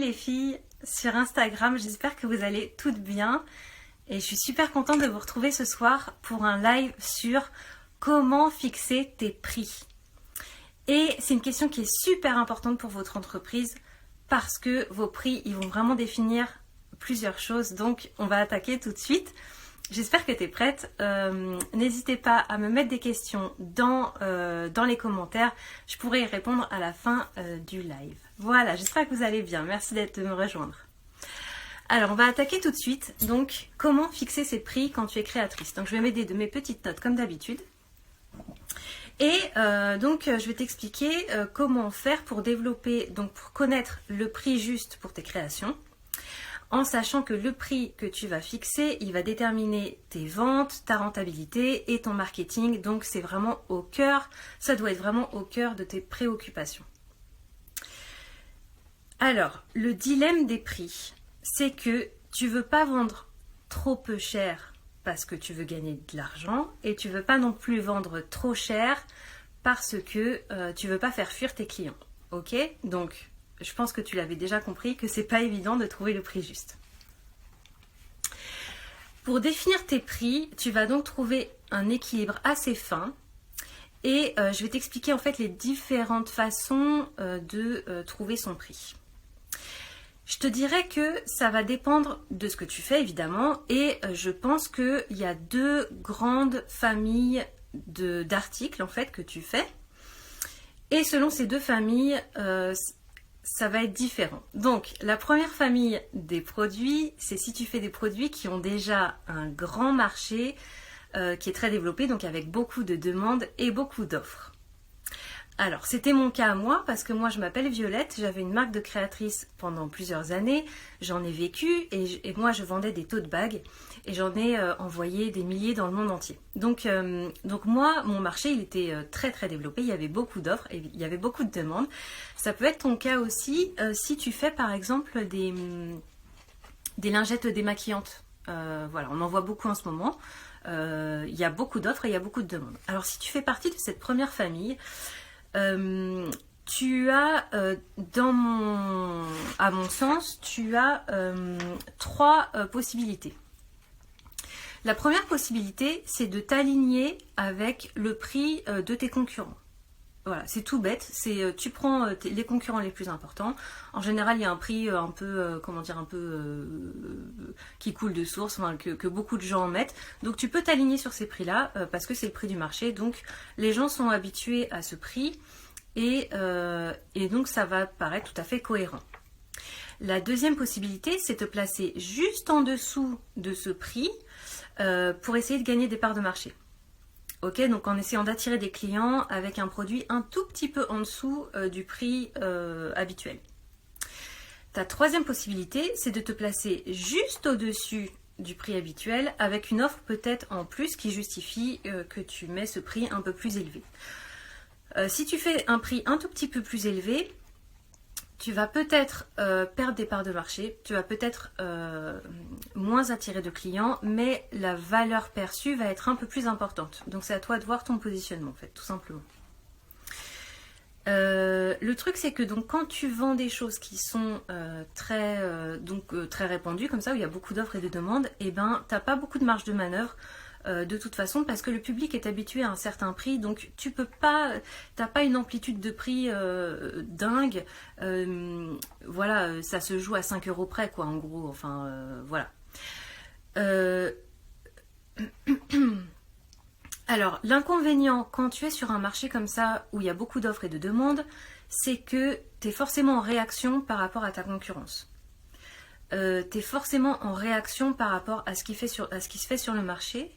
les filles sur Instagram, j'espère que vous allez toutes bien et je suis super contente de vous retrouver ce soir pour un live sur comment fixer tes prix. Et c'est une question qui est super importante pour votre entreprise parce que vos prix, ils vont vraiment définir plusieurs choses, donc on va attaquer tout de suite. J'espère que tu es prête. N'hésitez pas à me mettre des questions dans les commentaires. Je pourrai y répondre à la fin du live. Voilà, j'espère que vous allez bien. Merci de me rejoindre. Alors, on va attaquer tout de suite. Donc, comment fixer ses prix quand tu es créatrice? Donc, je vais m'aider de mes petites notes comme d'habitude. Et donc, je vais t'expliquer comment faire pour développer, donc pour connaître le prix juste pour tes créations. En sachant que le prix que tu vas fixer, il va déterminer tes ventes, ta rentabilité et ton marketing. Donc c'est vraiment au cœur, ça doit être vraiment au cœur de tes préoccupations. Alors, le dilemme des prix, c'est que tu veux pas vendre trop peu cher parce que tu veux gagner de l'argent et tu veux pas non plus vendre trop cher parce que tu veux pas faire fuir tes clients. Ok? Donc, je pense que tu l'avais déjà compris que c'est pas évident de trouver le prix juste. Pour définir tes prix, tu vas donc trouver un équilibre assez fin et je vais t'expliquer en fait les différentes façons de trouver son prix. Je te dirais que ça va dépendre de ce que tu fais évidemment et je pense qu'il y a deux grandes familles d'articles en fait que tu fais et selon ces deux familles, ça va être différent. Donc, la première famille des produits, c'est si tu fais des produits qui ont déjà un grand marché qui est très développé, donc avec beaucoup de demandes et beaucoup d'offres. Alors, c'était mon cas à moi, parce que moi, je m'appelle Violette, j'avais une marque de créatrice pendant plusieurs années, j'en ai vécu, et moi, je vendais des tote bags, et j'en ai envoyé des milliers dans le monde entier. Donc moi, mon marché, il était très très développé, il y avait beaucoup d'offres, et il y avait beaucoup de demandes. Ça peut être ton cas aussi, si tu fais par exemple des lingettes démaquillantes. Voilà, on en voit beaucoup en ce moment. Il y a beaucoup d'offres et il y a beaucoup de demandes. Alors, si tu fais partie de cette première famille, tu as, à mon sens, tu as trois possibilités. La première possibilité, c'est de t'aligner avec le prix de tes concurrents. Voilà, c'est tout bête. C'est tu prends les concurrents les plus importants. En général, il y a un prix un peu, qui coule de source, enfin, que beaucoup de gens en mettent. Donc, tu peux t'aligner sur ces prix-là parce que c'est le prix du marché. Donc, les gens sont habitués à ce prix et donc ça va paraître tout à fait cohérent. La deuxième possibilité, c'est de te placer juste en dessous de ce prix pour essayer de gagner des parts de marché. Ok, donc en essayant d'attirer des clients avec un produit un tout petit peu en dessous du prix habituel. Ta troisième possibilité, c'est de te placer juste au-dessus du prix habituel avec une offre peut-être en plus qui justifie que tu mets ce prix un peu plus élevé. Si tu fais un prix un tout petit peu plus élevé, tu vas peut-être perdre des parts de marché, tu vas peut-être moins attirer de clients, mais la valeur perçue va être un peu plus importante. Donc c'est à toi de voir ton positionnement en fait, tout simplement. Le truc c'est que donc quand tu vends des choses qui sont très répandues comme ça, où il y a beaucoup d'offres et de demandes, et ben t'as pas beaucoup de marge de manœuvre. De toute façon parce que le public est habitué à un certain prix, donc tu peux pas, t'as pas une amplitude de prix dingue, voilà, ça se joue à 5 € près quoi en gros, enfin voilà. Alors l'inconvénient quand tu es sur un marché comme ça où il y a beaucoup d'offres et de demandes, c'est que tu es forcément en réaction par rapport à ta concurrence. Tu es forcément en réaction par rapport à ce qui se fait sur le marché.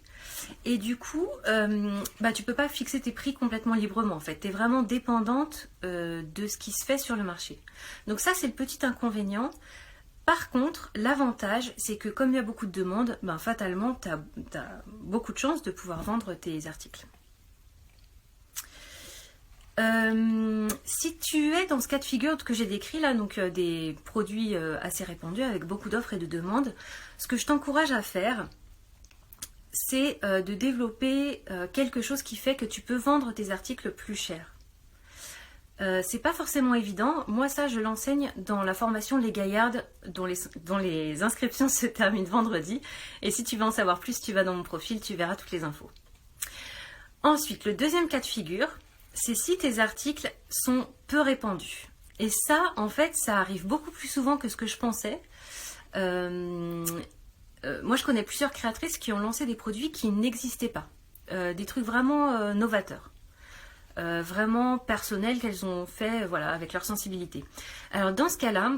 Et du coup, tu peux pas fixer tes prix complètement librement en fait. Tu es vraiment dépendante de ce qui se fait sur le marché. Donc ça, c'est le petit inconvénient. Par contre, l'avantage, c'est que comme il y a beaucoup de demandes, fatalement, tu as beaucoup de chances de pouvoir vendre tes articles. Si tu es dans ce cas de figure que j'ai décrit là, donc des produits assez répandus avec beaucoup d'offres et de demandes, ce que je t'encourage à faire, c'est de développer quelque chose qui fait que tu peux vendre tes articles plus cher. C'est pas forcément évident. Moi, ça, je l'enseigne dans la formation Les Gaillardes, dont les inscriptions se terminent vendredi. Et si tu veux en savoir plus, tu vas dans mon profil, tu verras toutes les infos. Ensuite, le deuxième cas de figure, c'est si tes articles sont peu répandus. Et ça, en fait, ça arrive beaucoup plus souvent que ce que je pensais. Moi, je connais plusieurs créatrices qui ont lancé des produits qui n'existaient pas. Des trucs vraiment novateurs. Vraiment personnels qu'elles ont fait voilà, avec leur sensibilité. Alors dans ce cas-là,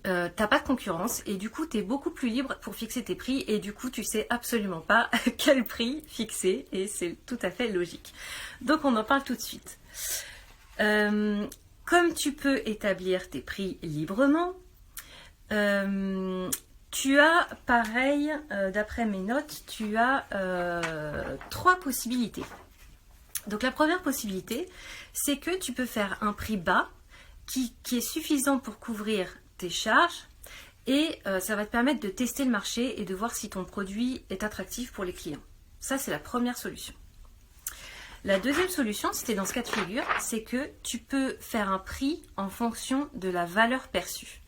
t'as pas de concurrence et du coup tu es beaucoup plus libre pour fixer tes prix et du coup tu sais absolument pas quel prix fixer et c'est tout à fait logique. Donc on en parle tout de suite. Comme tu peux établir tes prix librement, tu as pareil, d'après mes notes, tu as 3 possibilités. Donc la première possibilité, c'est que tu peux faire un prix bas qui est suffisant pour couvrir tes charges et ça va te permettre de tester le marché et de voir si ton produit est attractif pour les clients. Ça, c'est la première solution. La deuxième solution, si tu es dans ce cas de figure, c'est que tu peux faire un prix en fonction de la valeur perçue.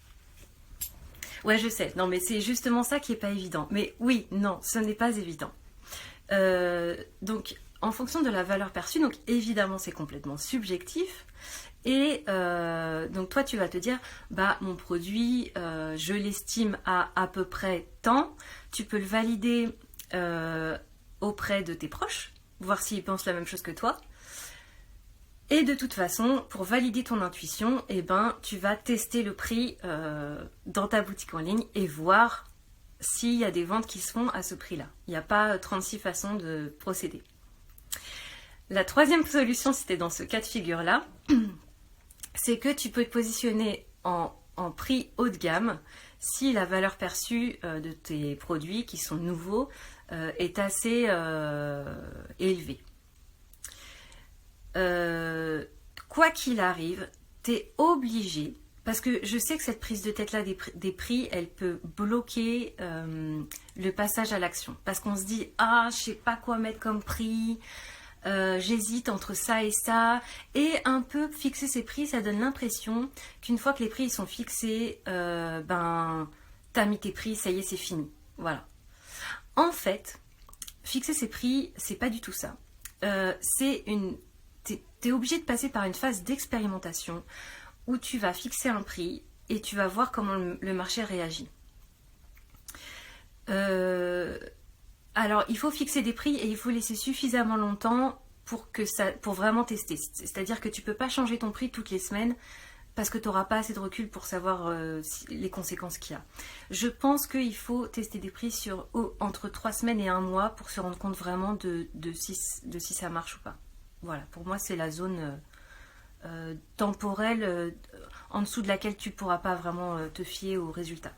Ouais, je sais, non mais c'est justement ça qui n'est pas évident. Mais oui, non, ce n'est pas évident. Donc, en fonction de la valeur perçue, donc évidemment c'est complètement subjectif et donc toi tu vas te dire bah mon produit je l'estime à peu près tant, tu peux le valider auprès de tes proches, voir s'ils pensent la même chose que toi et de toute façon pour valider ton intuition eh ben, tu vas tester le prix dans ta boutique en ligne et voir s'il y a des ventes qui se font à ce prix là. Il n'y a pas 36 façons de procéder. La troisième solution, si tu es dans ce cas de figure-là, c'est que tu peux te positionner en prix haut de gamme si la valeur perçue de tes produits qui sont nouveaux est assez élevée. Quoi qu'il arrive, tu es obligé, parce que je sais que cette prise de tête-là des prix, elle peut bloquer le passage à l'action. Parce qu'on se dit, ah, je sais pas quoi mettre comme prix... j'hésite entre ça et ça et un peu fixer ces prix ça donne l'impression qu'une fois que les prix ils sont fixés ben t'as mis tes prix, ça y est c'est fini, voilà. En fait fixer ces prix c'est pas du tout ça, t'es obligé de passer par une phase d'expérimentation où tu vas fixer un prix et tu vas voir comment le marché réagit. Alors, il faut fixer des prix et il faut laisser suffisamment longtemps pour vraiment tester. C'est-à-dire que tu ne peux pas changer ton prix toutes les semaines parce que tu n'auras pas assez de recul pour savoir les conséquences qu'il y a. Je pense qu'il faut tester des prix entre 3 semaines et 1 mois pour se rendre compte vraiment de si ça marche ou pas. Voilà, pour moi, c'est la zone temporelle en dessous de laquelle tu ne pourras pas vraiment te fier aux résultats.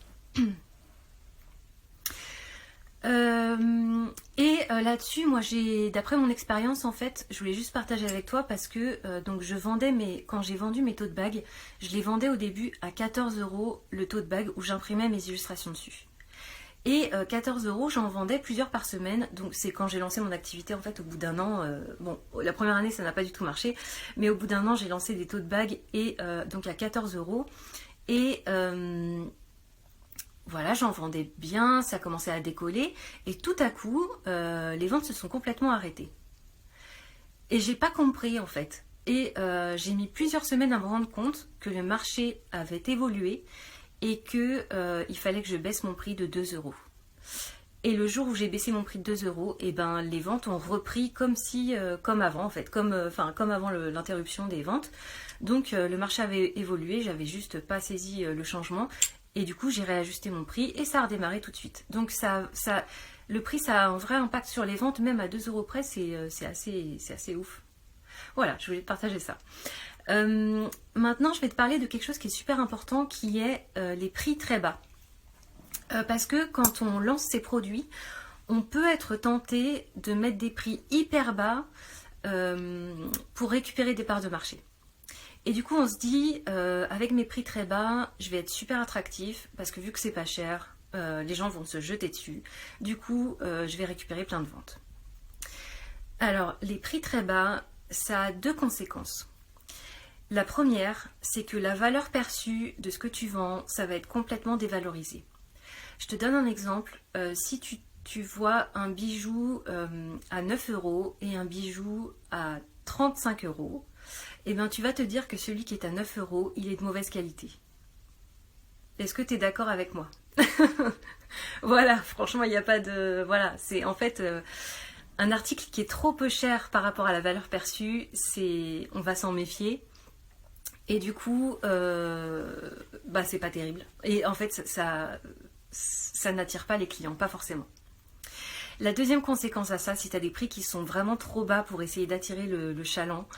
Là-dessus, moi d'après mon expérience en fait, je voulais juste partager avec toi parce que donc quand j'ai vendu mes tote bags, je les vendais au début à 14 € le tote bag où j'imprimais mes illustrations dessus. Et 14 €, j'en vendais plusieurs par semaine, donc c'est quand j'ai lancé mon activité en fait au bout d'1 an. Bon, la première année ça n'a pas du tout marché, mais au bout d'1 an j'ai lancé des tote bags et donc à 14 € et voilà, j'en vendais bien, ça commençait à décoller et tout à coup, les ventes se sont complètement arrêtées. Et j'ai pas compris en fait. Et j'ai mis plusieurs semaines à me rendre compte que le marché avait évolué et que il fallait que je baisse mon prix de 2 €. Et le jour où j'ai baissé mon prix de 2 €, et ben les ventes ont repris comme avant en fait, comme avant l'interruption des ventes. Donc le marché avait évolué, j'avais juste pas saisi le changement. Et du coup, j'ai réajusté mon prix et ça a redémarré tout de suite. Donc, le prix, ça a un vrai impact sur les ventes, même à 2 € près, c'est assez ouf. Voilà, je voulais te partager ça. Maintenant, je vais te parler de quelque chose qui est super important, qui est les prix très bas. Parce que quand on lance ses produits, on peut être tenté de mettre des prix hyper bas pour récupérer des parts de marché. Et du coup, on se dit, avec mes prix très bas, je vais être super attractif parce que vu que c'est pas cher, les gens vont se jeter dessus. Du coup, je vais récupérer plein de ventes. Alors, les prix très bas, ça a 2 conséquences. La première, c'est que la valeur perçue de ce que tu vends, ça va être complètement dévalorisé. Je te donne un exemple. Si tu vois un bijou à 9 euros et un bijou à 35 euros, eh bien, tu vas te dire que celui qui est à 9 euros, il est de mauvaise qualité. Est-ce que tu es d'accord avec moi? Voilà, franchement, il n'y a pas de... Voilà, c'est en fait un article qui est trop peu cher par rapport à la valeur perçue, on va s'en méfier. Et du coup, c'est pas terrible. Et en fait, ça n'attire pas les clients, pas forcément. La deuxième conséquence à ça, si tu as des prix qui sont vraiment trop bas pour essayer d'attirer le chaland,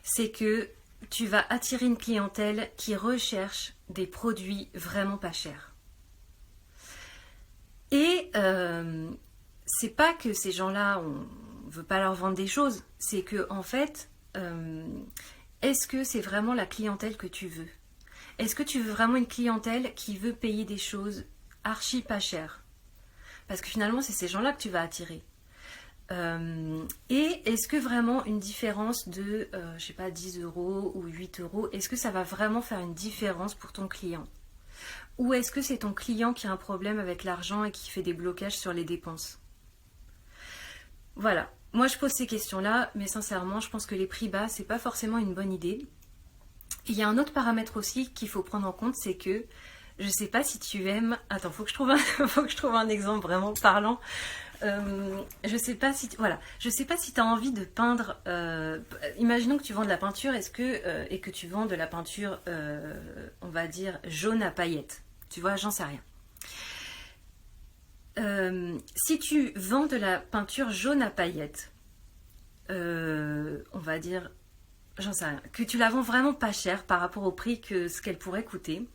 c'est que tu vas attirer une clientèle qui recherche des produits vraiment pas chers. Et c'est pas que ces gens-là, on veut pas leur vendre des choses, c'est que en fait, est-ce que c'est vraiment la clientèle que tu veux? Est-ce que tu veux vraiment une clientèle qui veut payer des choses archi pas chères? Parce que finalement, c'est ces gens-là que tu vas attirer. Et est-ce que vraiment une différence de, 10 euros ou 8 euros, est-ce que ça va vraiment faire une différence pour ton client? Ou est-ce que c'est ton client qui a un problème avec l'argent et qui fait des blocages sur les dépenses? Voilà. Moi, je pose ces questions-là, mais sincèrement, je pense que les prix bas, c'est pas forcément une bonne idée. Il y a un autre paramètre aussi qu'il faut prendre en compte, c'est que je sais pas si tu aimes... Attends, faut que je trouve un exemple vraiment parlant. Je sais pas si tu as envie de peindre. Imaginons que tu vends de la peinture, et que tu vends de la peinture, on va dire jaune à paillettes. Tu vois, j'en sais rien. Si tu vends de la peinture jaune à paillettes, on va dire, j'en sais rien, que tu la vends vraiment pas cher par rapport au prix que ce qu'elle pourrait coûter,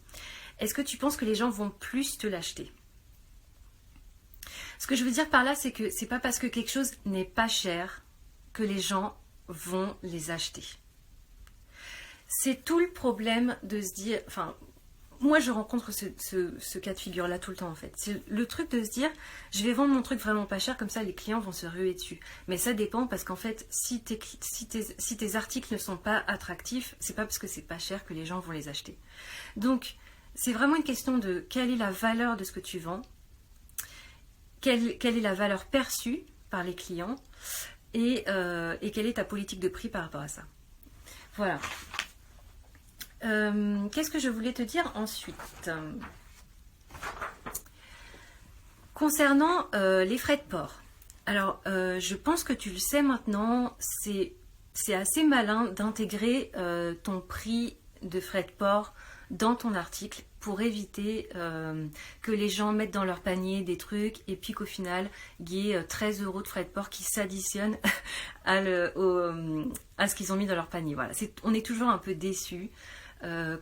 est-ce que tu penses que les gens vont plus te l'acheter? Ce que je veux dire par là, c'est que c'est pas parce que quelque chose n'est pas cher que les gens vont les acheter. C'est tout le problème de se dire... Enfin, moi je rencontre ce cas de figure-là tout le temps en fait. C'est le truc de se dire, je vais vendre mon truc vraiment pas cher, comme ça les clients vont se ruer dessus. Mais ça dépend parce qu'en fait, si tes articles ne sont pas attractifs, c'est pas parce que c'est pas cher que les gens vont les acheter. Donc, c'est vraiment une question de quelle est la valeur de ce que tu vends, quelle est la valeur perçue par les clients et quelle est ta politique de prix par rapport à ça. Voilà. Qu'est-ce que je voulais te dire ensuite? Concernant les frais de port. Alors, je pense que tu le sais maintenant, c'est assez malin d'intégrer ton prix de frais de port dans ton article pour éviter que les gens mettent dans leur panier des trucs et puis qu'au final, il y ait 13 euros de frais de port qui s'additionnent à ce qu'ils ont mis dans leur panier. Voilà, on est toujours un peu déçus.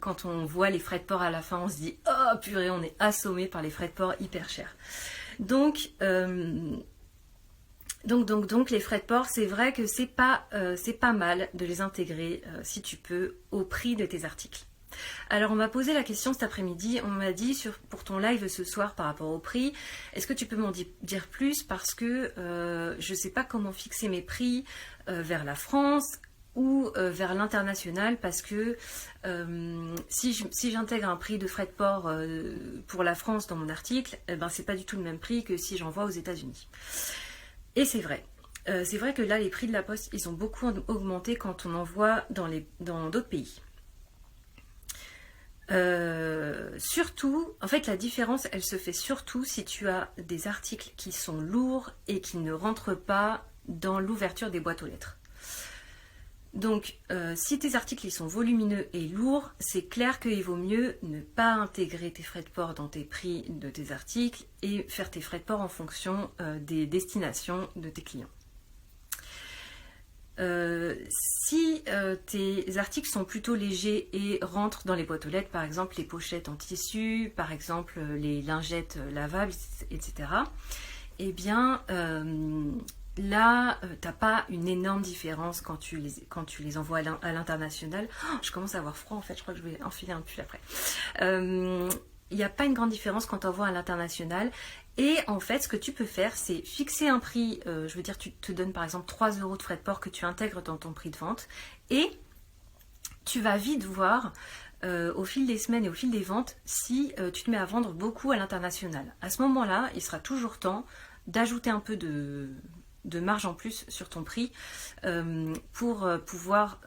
Quand on voit les frais de port à la fin, on se dit « Oh purée, on est assommé par les frais de port hyper chers. » Donc, les frais de port, c'est vrai que c'est pas mal de les intégrer, si tu peux, au prix de tes articles. Alors, on m'a posé la question cet après-midi, on m'a dit pour ton live ce soir par rapport au prix, est-ce que tu peux m'en dire plus parce que je ne sais pas comment fixer mes prix vers la France ou vers l'international parce que si j'intègre un prix de frais de port pour la France dans mon article, c'est pas du tout le même prix que si j'envoie aux États-Unis. Et c'est vrai. C'est vrai que là, les prix de la poste, ils ont beaucoup augmenté quand on envoie dans d'autres pays. Surtout, en fait, la différence, elle se fait surtout si tu as des articles qui sont lourds et qui ne rentrent pas dans l'ouverture des boîtes aux lettres. Donc, si tes articles ils sont volumineux et lourds, c'est clair qu'il vaut mieux ne pas intégrer tes frais de port dans tes prix de tes articles et faire tes frais de port en fonction des destinations de tes clients. Si tes articles sont plutôt légers et rentrent dans les boîtes aux lettres, par exemple les pochettes en tissu, par exemple les lingettes lavables, etc., eh bien... là, t'as pas une énorme différence quand tu les envoies à l'international. Oh, je commence à avoir froid en fait, je crois que je vais enfiler un pull après. Il n'y a pas une grande différence quand tu envoies à l'international. Et en fait, ce que tu peux faire, c'est fixer un prix, je veux dire, tu te donnes par exemple 3 euros de frais de port que tu intègres dans ton prix de vente. Et tu vas vite voir au fil des semaines et au fil des ventes si tu te mets à vendre beaucoup à l'international. À ce moment-là, il sera toujours temps d'ajouter un peu de marge en plus sur ton prix pour pouvoir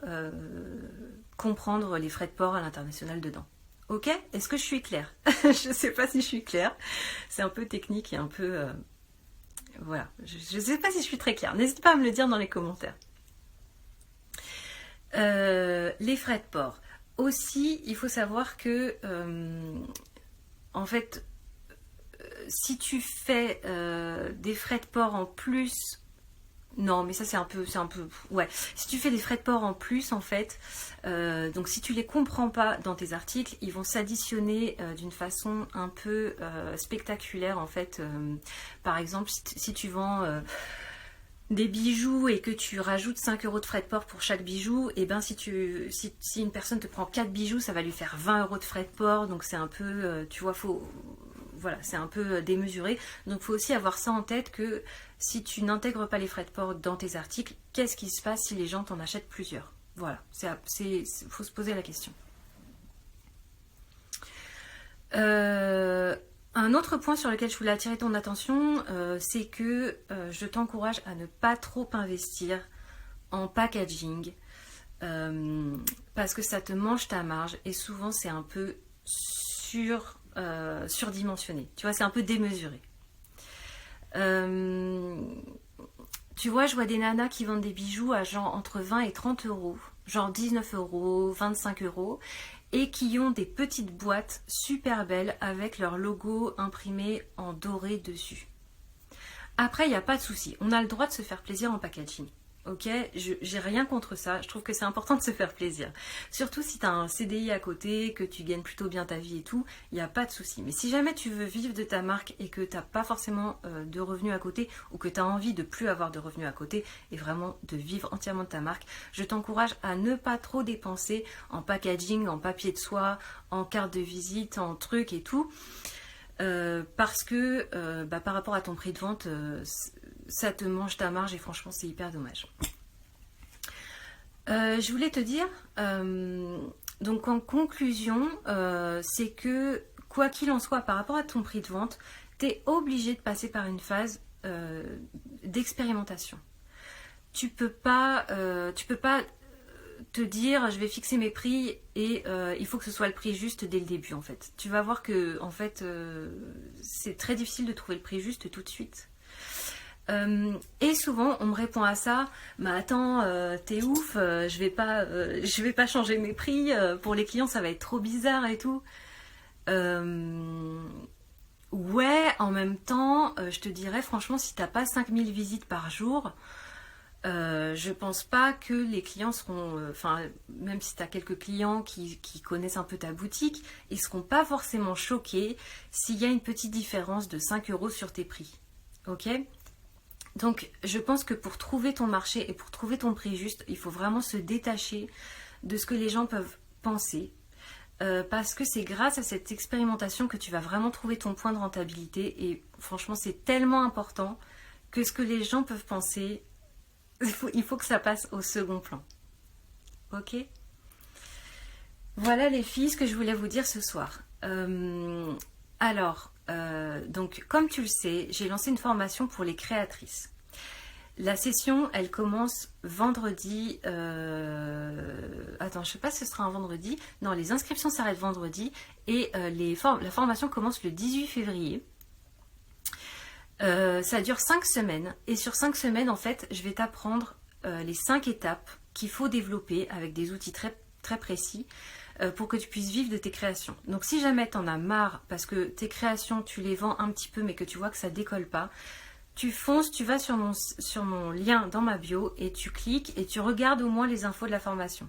comprendre les frais de port à l'international dedans. Ok? Est-ce que je suis claire? Je ne sais pas si je suis claire. C'est un peu technique et un peu... voilà. Je ne sais pas si je suis très claire. N'hésite pas à me le dire dans les commentaires. Les frais de port. Aussi, il faut savoir que, en fait, si tu fais des frais de port en plus, non, mais ça c'est un peu, ouais. Si tu fais des frais de port en plus, en fait, donc si tu les comprends pas dans tes articles, ils vont s'additionner d'une façon un peu spectaculaire, en fait. Par exemple, si tu vends des bijoux et que tu rajoutes 5 € de frais de port pour chaque bijou, et ben si une personne te prend 4 bijoux, ça va lui faire 20 € de frais de port, donc c'est un peu, tu vois, voilà, c'est un peu démesuré. Donc il faut aussi avoir ça en tête que si tu n'intègres pas les frais de port dans tes articles, qu'est-ce qui se passe si les gens t'en achètent plusieurs? Voilà, faut se poser la question. Un autre point sur lequel je voulais attirer ton attention, c'est que je t'encourage à ne pas trop investir en packaging parce que ça te mange ta marge et souvent c'est un peu surdimensionné. Tu vois, c'est un peu démesuré. Tu vois, je vois des nanas qui vendent des bijoux à genre entre 20 et 30 €, genre 19 €, 25 € et qui ont des petites boîtes super belles avec leur logo imprimé en doré dessus. Après, il n'y a pas de souci. On a le droit de se faire plaisir en packaging. Ok, j'ai rien contre ça. Je trouve que c'est important de se faire plaisir. Surtout si tu as un CDI à côté, que tu gagnes plutôt bien ta vie et tout, il n'y a pas de souci. Mais si jamais tu veux vivre de ta marque et que tu n'as pas forcément de revenus à côté ou que tu as envie de plus avoir de revenus à côté et vraiment de vivre entièrement de ta marque, je t'encourage à ne pas trop dépenser en packaging, en papier de soie, en carte de visite, en trucs et tout. Parce que par rapport à ton prix de vente, ça te mange ta marge et franchement c'est hyper dommage. Je voulais te dire, donc en conclusion, c'est que quoi qu'il en soit par rapport à ton prix de vente, tu es obligé de passer par une phase d'expérimentation. Tu peux pas te dire je vais fixer mes prix et il faut que ce soit le prix juste dès le début en fait. Tu vas voir que en fait c'est très difficile de trouver le prix juste tout de suite. Et souvent on me répond à ça, mais attends, t'es ouf, je vais pas changer mes prix, pour les clients ça va être trop bizarre et tout. Ouais, en même temps, je te dirais franchement si t'as pas 5000 visites par jour, je pense pas que les clients seront, même si tu as quelques clients qui connaissent un peu ta boutique, ils seront pas forcément choqués s'il y a une petite différence de 5 € sur tes prix. Ok? Donc je pense que pour trouver ton marché et pour trouver ton prix juste, il faut vraiment se détacher de ce que les gens peuvent penser. Parce que c'est grâce à cette expérimentation que tu vas vraiment trouver ton point de rentabilité et franchement c'est tellement important que ce que les gens peuvent penser, il faut que ça passe au second plan. Ok? Voilà les filles, ce que je voulais vous dire ce soir. Donc comme tu le sais, j'ai lancé une formation pour les créatrices. La session, elle commence vendredi. Attends, je sais pas si ce sera un vendredi. Non, les inscriptions s'arrêtent vendredi et la formation commence le 18 février. Ça dure 5 semaines et sur 5 semaines en fait je vais t'apprendre les 5 étapes qu'il faut développer avec des outils très, très précis pour que tu puisses vivre de tes créations. Donc si jamais tu en as marre parce que tes créations tu les vends un petit peu mais que tu vois que ça décolle pas, tu fonces, tu vas sur mon lien dans ma bio et tu cliques et tu regardes au moins les infos de la formation.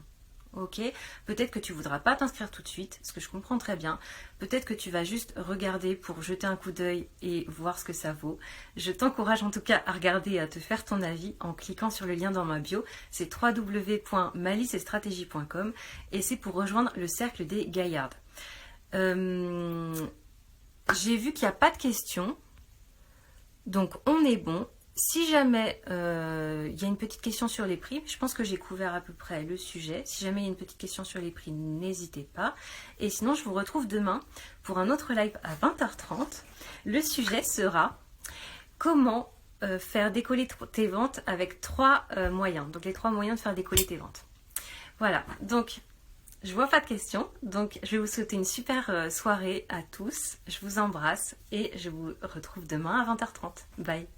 Ok, peut-être que tu voudras pas t'inscrire tout de suite, ce que je comprends très bien. Peut-être que tu vas juste regarder pour jeter un coup d'œil et voir ce que ça vaut. Je t'encourage en tout cas à regarder et à te faire ton avis en cliquant sur le lien dans ma bio. C'est www.malicestratégie.com et c'est pour rejoindre le cercle des gaillardes. J'ai vu qu'il n'y a pas de questions, donc on est bon. Si jamais il y a une petite question sur les prix, je pense que j'ai couvert à peu près le sujet. Si jamais il y a une petite question sur les prix, n'hésitez pas. Et sinon, je vous retrouve demain pour un autre live à 20h30. Le sujet sera comment faire décoller tes ventes avec 3 moyens. Donc les 3 moyens de faire décoller tes ventes. Voilà, donc je vois pas de questions. Donc je vais vous souhaiter une super soirée à tous. Je vous embrasse et je vous retrouve demain à 20h30. Bye.